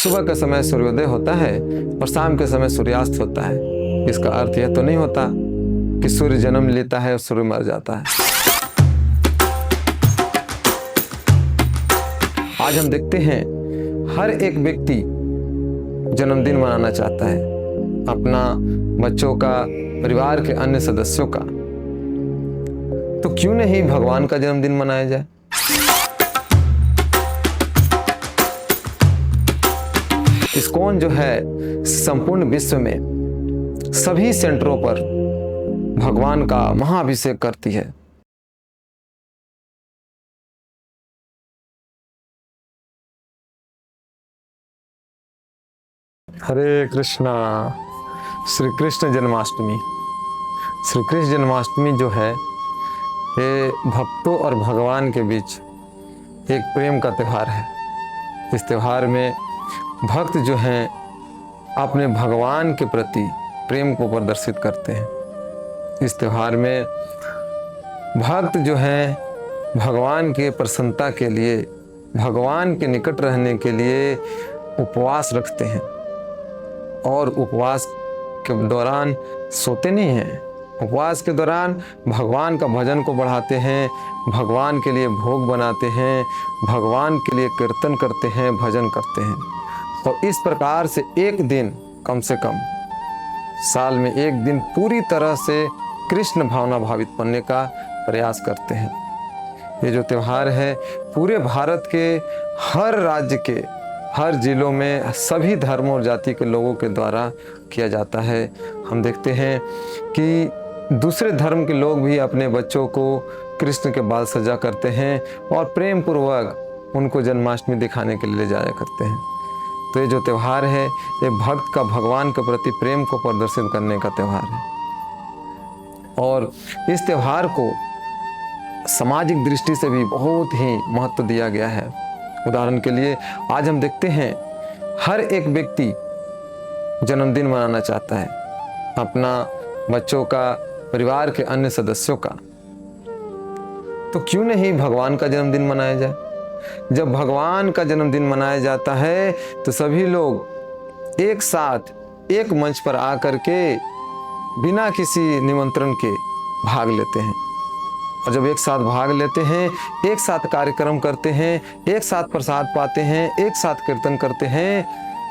सुबह के समय सूर्योदय होता है और शाम के समय सूर्यास्त होता है। इसका अर्थ यह तो नहीं होता कि सूर्य जन्म लेता है और सूर्य मर जाता है। आज हम देखते हैं हर एक व्यक्ति जन्मदिन मनाना चाहता है, अपना, बच्चों का, परिवार के अन्य सदस्यों का। तो क्यों नहीं भगवान का जन्मदिन मनाया जाए। इस्कॉन जो है संपूर्ण विश्व में सभी सेंटरों पर भगवान का महाअभिषेक करती है। हरे कृष्णा। श्री कृष्ण जन्माष्टमी। श्री कृष्ण जन्माष्टमी जो है ये भक्तों और भगवान के बीच एक प्रेम का त्यौहार है। इस त्यौहार में भक्त जो हैं अपने भगवान के प्रति प्रेम को प्रदर्शित करते हैं। इस त्यौहार में भक्त जो हैं भगवान के प्रसन्नता के लिए, भगवान के निकट रहने के लिए उपवास रखते हैं और उपवास के दौरान सोते नहीं हैं। उपवास के दौरान भगवान का भजन को बढ़ाते हैं, भगवान के लिए भोग बनाते हैं, भगवान के लिए कीर्तन करते हैं, भजन करते हैं। और इस प्रकार से एक दिन, कम से कम साल में एक दिन पूरी तरह से कृष्ण भावना भावित बनने का प्रयास करते हैं। ये जो त्यौहार है पूरे भारत के हर राज्य के हर जिलों में सभी धर्मों और जाति के लोगों के द्वारा किया जाता है। हम देखते हैं कि दूसरे धर्म के लोग भी अपने बच्चों को कृष्ण के बाल सजा करते हैं और प्रेम पूर्वक उनको जन्माष्टमी दिखाने के लिए ले जाया करते हैं। तो ये जो त्यौहार है ये भक्त का भगवान के प्रति प्रेम को प्रदर्शित करने का त्यौहार है। और इस त्यौहार को सामाजिक दृष्टि से भी बहुत ही महत्व दिया गया है। उदाहरण के लिए आज हम देखते हैं हर एक व्यक्ति जन्मदिन मनाना चाहता है, अपना, बच्चों का, परिवार के अन्य सदस्यों का। तो क्यों नहीं भगवान का जन्मदिन मनाया जाए। जब भगवान का जन्मदिन मनाया जाता है तो सभी लोग एक साथ एक मंच पर आकर के बिना किसी निमंत्रण के भाग लेते हैं। और जब एक साथ भाग लेते हैं, एक साथ कार्यक्रम करते हैं, एक साथ प्रसाद पाते हैं, एक साथ कीर्तन करते हैं,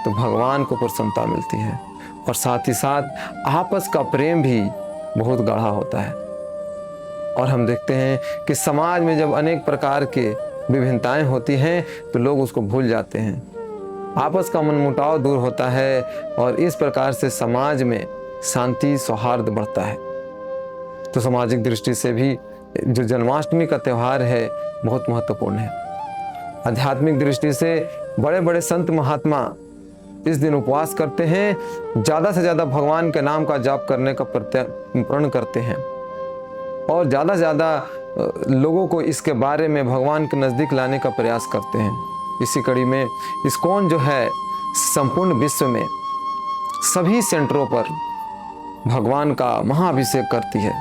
तो भगवान को प्रसन्नता मिलती है और साथ ही साथ आपस का प्रेम भी बहुत गाढ़ा होता है। और हम देखते हैं कि समाज में जब अनेक प्रकार के विभिन्नताएं होती हैं तो लोग उसको भूल जाते हैं, आपस का मनमुटाव दूर होता है और इस प्रकार से समाज में शांति, सौहार्द बढ़ता है। तो सामाजिक दृष्टि से भी जो जन्माष्टमी का त्यौहार है बहुत महत्वपूर्ण है। आध्यात्मिक दृष्टि से बड़े बड़े संत महात्मा इस दिन उपवास करते हैं, ज़्यादा से ज़्यादा भगवान के नाम का जाप करने का प्रण करते हैं और ज़्यादा से ज़्यादा लोगों को इसके बारे में भगवान के नज़दीक लाने का प्रयास करते हैं। इसी कड़ी में इस्कॉन जो है संपूर्ण विश्व में सभी सेंटरों पर भगवान का महाअभिषेक करती है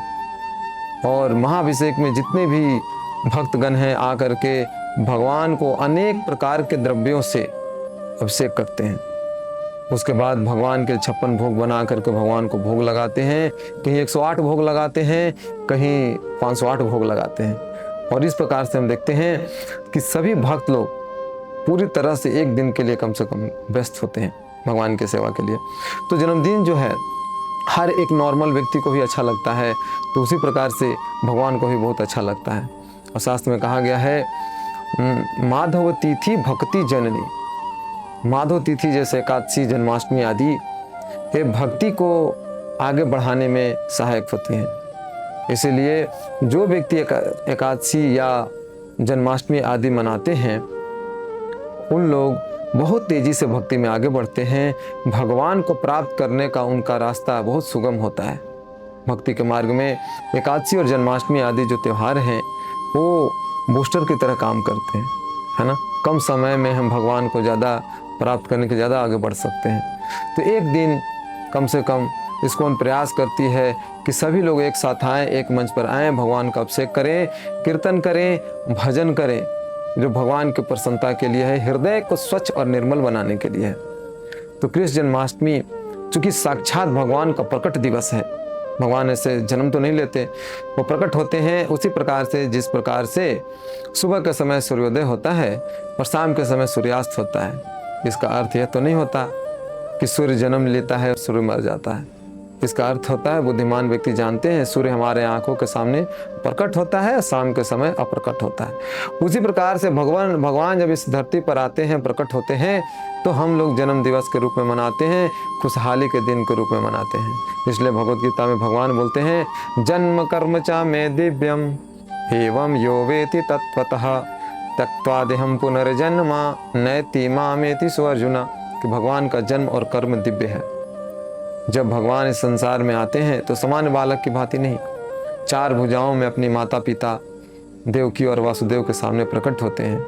और महाअभिषेक में जितने भी भक्तगण हैं आकर के भगवान को अनेक प्रकार के द्रव्यों से अभिषेक करते हैं। उसके बाद भगवान के 56 भोग बना करके भगवान को भोग लगाते हैं। कहीं 108 भोग लगाते हैं, कहीं 508 भोग लगाते हैं। और इस प्रकार से हम देखते हैं कि सभी भक्त लोग पूरी तरह से एक दिन के लिए कम से कम व्यस्त होते हैं भगवान की सेवा के लिए। तो जन्मदिन जो है हर एक नॉर्मल व्यक्ति को भी अच्छा लगता है, तो उसी प्रकार से भगवान को भी बहुत अच्छा लगता है। और शास्त्र में कहा गया है माधव तिथि भक्ति जननी। माधव तिथि जैसे एकादशी, जन्माष्टमी आदि ये भक्ति को आगे बढ़ाने में सहायक होती हैं। इसीलिए जो व्यक्ति एकादशी या जन्माष्टमी आदि मनाते हैं उन लोग बहुत तेजी से भक्ति में आगे बढ़ते हैं। भगवान को प्राप्त करने का उनका रास्ता बहुत सुगम होता है। भक्ति के मार्ग में एकादशी और जन्माष्टमी आदि जो त्यौहार हैं वो बूस्टर की तरह काम करते हैं, है ना। कम समय में हम भगवान को ज़्यादा प्राप्त करने के ज़्यादा आगे बढ़ सकते हैं। तो एक दिन कम से कम इस्कॉन प्रयास करती है कि सभी लोग एक साथ आएँ, एक मंच पर आएँ, भगवान का अभिषेक करें, कीर्तन करें, भजन करें जो भगवान की प्रसन्नता के लिए है, हृदय को स्वच्छ और निर्मल बनाने के लिए है। तो कृष्ण जन्माष्टमी चूंकि साक्षात भगवान का प्रकट दिवस है, भगवान ऐसे जन्म तो नहीं लेते, वो प्रकट होते हैं उसी प्रकार से जिस प्रकार से सुबह के समय सूर्योदय होता है और शाम के समय सूर्यास्त होता है। इसका अर्थ यह तो नहीं होता कि सूर्य जन्म लेता है और सूर्य मर जाता है। इसका अर्थ होता है, बुद्धिमान व्यक्ति जानते हैं, सूर्य हमारे आंखों के सामने प्रकट होता है, शाम के समय अप्रकट होता है। उसी प्रकार से भगवान जब इस धरती पर आते हैं, प्रकट होते हैं, तो हम लोग जन्म दिवस के रूप में मनाते हैं, खुशहाली के दिन के रूप में मनाते हैं। इसलिए भगवत गीता में भगवान बोलते हैं, जन्म कर्म चा में दिव्यम एवं यो वेति तत्वतः त्यक्त्वा देहं पुनर्जन्मा नैति मामेति सो अर्जुना, कि भगवान का जन्म और कर्म दिव्य है। जब भगवान इस संसार में आते हैं तो सामान्य बालक की भांति नहीं, 4 भुजाओं में अपनी माता पिता देवकी और वासुदेव के सामने प्रकट होते हैं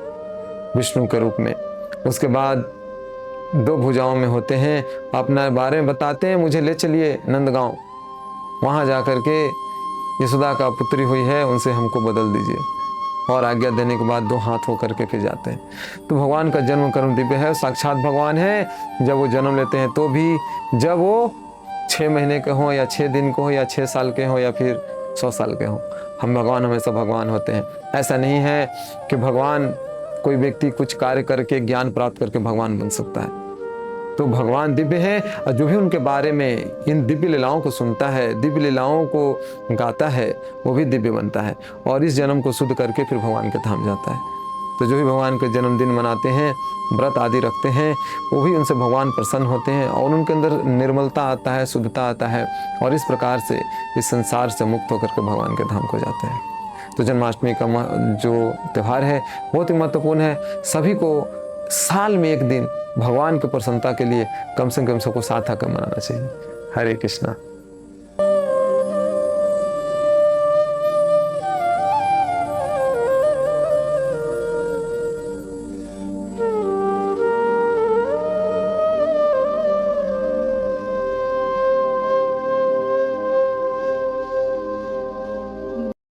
विष्णु के रूप में। उसके बाद 2 भुजाओं में होते हैं, अपना बारे में बताते हैं, मुझे ले चलिए नंदगांव, वहाँ जा कर के यशोदा का पुत्री हुई है, उनसे हमको बदल दीजिए, और आज्ञा देने के बाद 2 हाथ होकर के फिर जाते हैं। तो भगवान का जन्म कर्म दिव्य है, साक्षात भगवान है। जब वो जन्म लेते हैं तो भी, जब वो 6 महीने के हों या 6 दिन के हों या 6 साल के हों या फिर 100 साल के हों, हम भगवान हमेशा भगवान होते हैं। ऐसा नहीं है कि भगवान कोई व्यक्ति कुछ कार्य करके ज्ञान प्राप्त करके भगवान बन सकता है। तो भगवान दिव्य है, और जो भी उनके बारे में इन दिव्य लीलाओं को सुनता है, दिव्य लीलाओं को गाता है, वो भी दिव्य बनता है और इस जन्म को शुद्ध करके फिर भगवान के धाम जाता है। तो जो भी भगवान के जन्मदिन मनाते हैं, व्रत आदि रखते हैं, वो भी उनसे भगवान प्रसन्न होते हैं और उनके अंदर निर्मलता आता है, शुद्धता आता है, और इस प्रकार से इस संसार से मुक्त होकर के भगवान के धाम को जाते हैं। तो जन्माष्टमी का जो त्यौहार है बहुत ही महत्वपूर्ण है। सभी को साल में एक दिन भगवान की प्रसन्नता के लिए कम से कम सबको साथ आकर मनाना चाहिए। हरे कृष्णा।